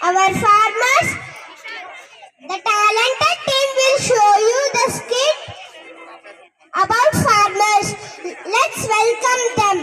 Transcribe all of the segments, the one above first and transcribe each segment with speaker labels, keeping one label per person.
Speaker 1: Our farmers, the talented team will show you the skit about farmers. Let's welcome them.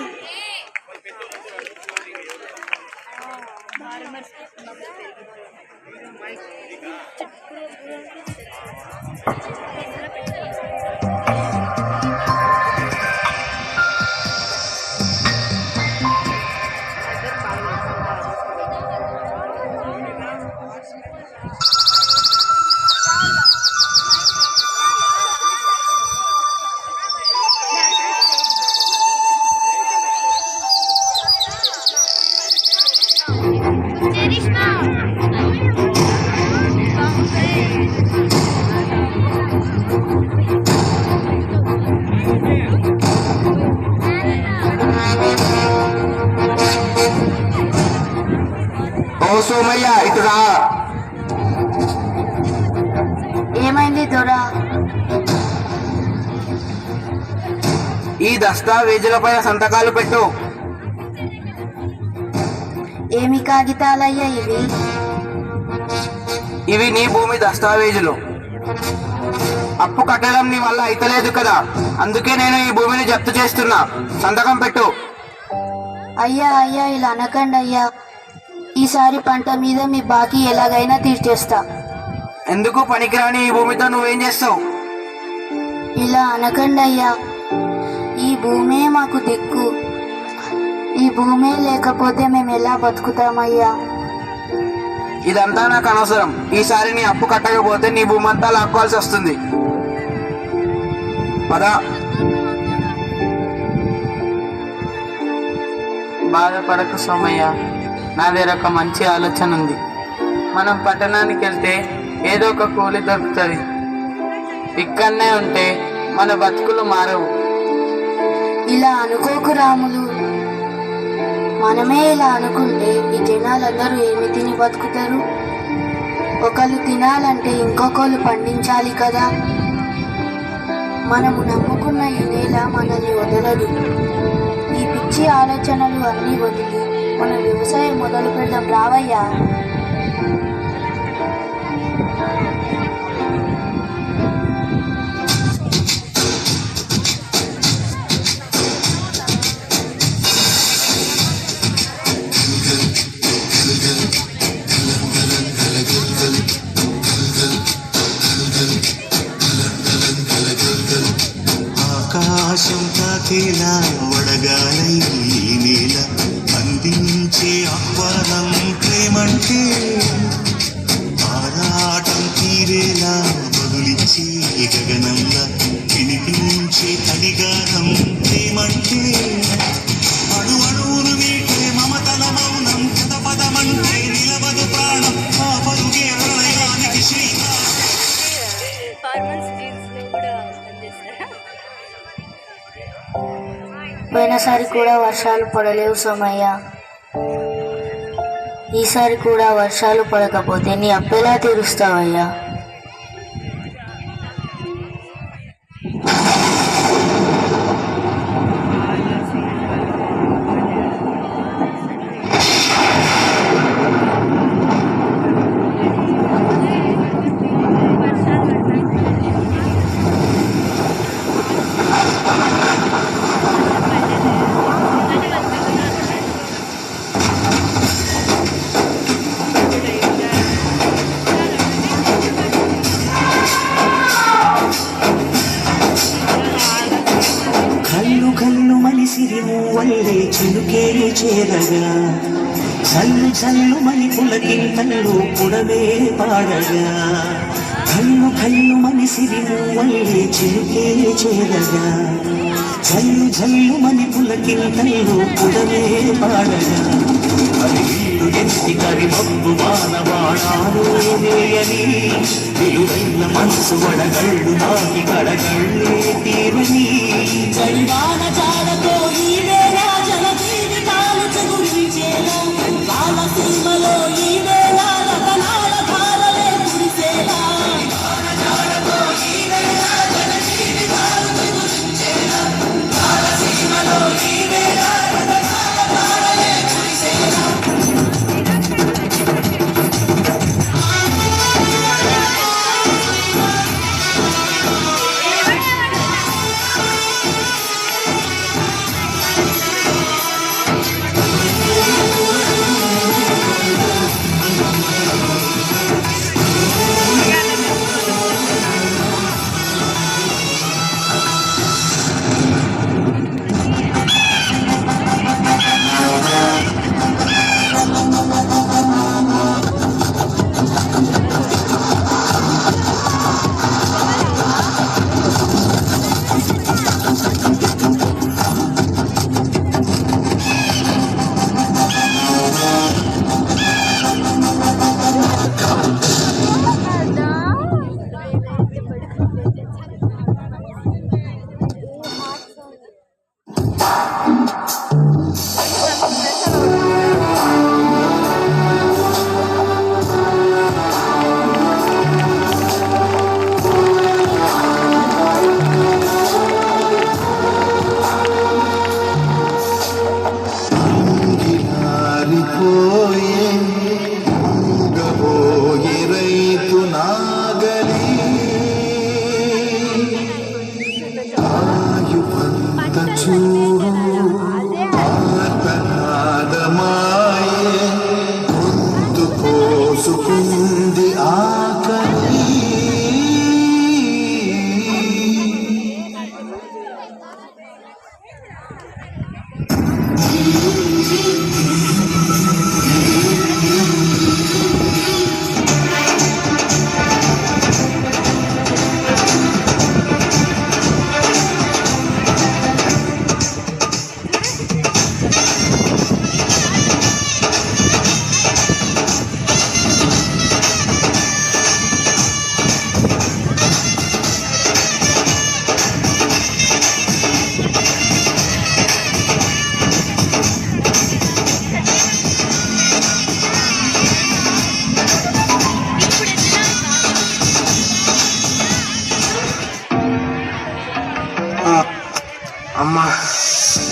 Speaker 2: ఓ సోమయ్య, ఇటురా.
Speaker 3: ఏమైంది దొరా?
Speaker 2: ఈ దస్తావేజులపైన సంతకాలు పెట్టు.
Speaker 3: ఏమి కాగితాలయ్యా ఇవి?
Speaker 2: ఇవి నీ భూమి దస్తావేజులు. అప్పు కట్టడం నీ వల్ల అయితలేదు కదా, అందుకే నేను ఈ భూమిని జప్తు చేస్తున్నా. సంతకం పెట్టు.
Speaker 3: అయ్యా అయ్యా, ఇలా అనకండి అయ్యా. ఈసారి పంట మీద మీ బాకీ ఎలాగైనా తీర్చేస్తా.
Speaker 2: ఎందుకు పనికిరాని ఈ భూమితో నువ్వేం చేస్తావు?
Speaker 3: ఇలా అనకండి అయ్యా. ఈ భూమే మాకు దిక్కు. ఈ భూమే లేకపోతే మేము ఎలా బతుకుతామయ్యా?
Speaker 2: ఇదంతా నాకు అనవసరం. ఈసారి నీ అప్పు కట్టకపోతే నీ భూమి అంతా లాక్కోవాల్సి వస్తుంది. పద.
Speaker 4: బాధపడకు సోమయ్య, నా దగ్గర ఒక మంచి ఆలోచన ఉంది. మనం పట్టణానికి వెళ్తే ఏదో ఒక కూలి దొరుకుతుంది. ఇక్కడనే ఉంటే మన బతుకులు మారవు.
Speaker 3: ఇలా అనుకోకు రాములు. మనమే ఇలా అనుకుంటే ఈ జనాలందరూ ఏమి తిని బతుకుతారు? ఒకళ్ళు తినాలంటే ఇంకొకళ్ళు పండించాలి కదా. మనము నమ్ముకున్న ఈ నేల మనల్ని వదలదు. ఈ పిచ్చి ఆలోచనలు అన్నీ వదిలి మనం వ్యవసాయం మొదలు పెడదాం రావయ్యా.
Speaker 5: ఆకాశం తాకేలా వడగాలై ఈ నేల అందించే ఆహ్వానం ప్రేమంటే ఆరాటం తీరేలా బదులిచ్చే గగనంలా వినిపించే అడిగానం ప్రేమంటే అణు అణువును వీటే మమతల మౌనం పదమంటే నిలబదు ప్రాణం ఆ పరుగే ప్రళయానికి శ్రీకారం.
Speaker 3: పోయినసారి కూడా వర్షాలు పడలేవు సోమయ్య. ఈసారి కూడా వర్షాలు పడకపోతే నీ అప్పెలా తీరుస్తావయ్యా?
Speaker 5: వల్లే చినుకే చేరగా చల్లు చల్లు మని పులకింతల్లో పుడవే పాడగా కళ్ళు కళ్ళు మని సిరిము వల్లే చినుకే చేరగా చల్లు చల్లు మని పులకింతల్లో పుడవే పాడగా అది ఇల్లు ఎత్తి కరి మబ్బు వానవాడాలు వేయని విలువైన మనసు వడగళ్ళు నాకి కడగళ్ళే తీరని జడివాన జాడతో ఈ వేళ జన జీవితాలు చెగురించేలా రాలసీమలో ఈ వేళ రతనాల ధారలే కురిసేలా జాడతో ఈ వేళ జన జీవితాలు చెగురించేలా రాలసీమలో ఈ వేళ రతనాల ధారలే కురిసేలా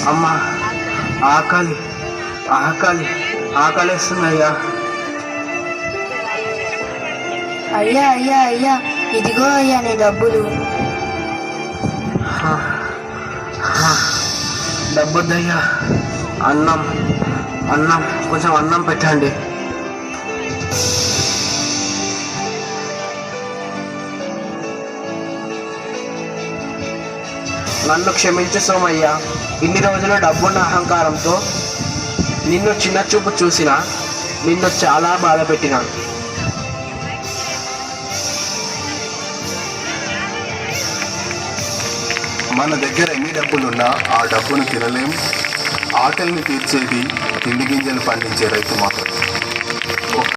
Speaker 2: అమ్మా, ఆకలి ఆకలి ఆకలిస్తుందయ్యా.
Speaker 3: అయ్యా అయ్యా అయ్యా, ఇదిగో అయ్యా నీ డబ్బులు.
Speaker 2: డబ్బొద్దయ్యా, అన్నం అన్నం కొంచెం అన్నం పెట్టండి. నన్ను క్షమించు సోమయ్య. ఇన్ని రోజులు డబ్బున్న అహంకారంతో నిన్ను చిన్న చూపు చూసిన నిన్ను చాలా బాధ పెట్టినాను.
Speaker 6: మన దగ్గర ఎన్ని డబ్బులున్నా ఆ డబ్బును తినలేం. ఆకలిని తీర్చేది తిండి గింజలు పండించే రైతు మాత్రం.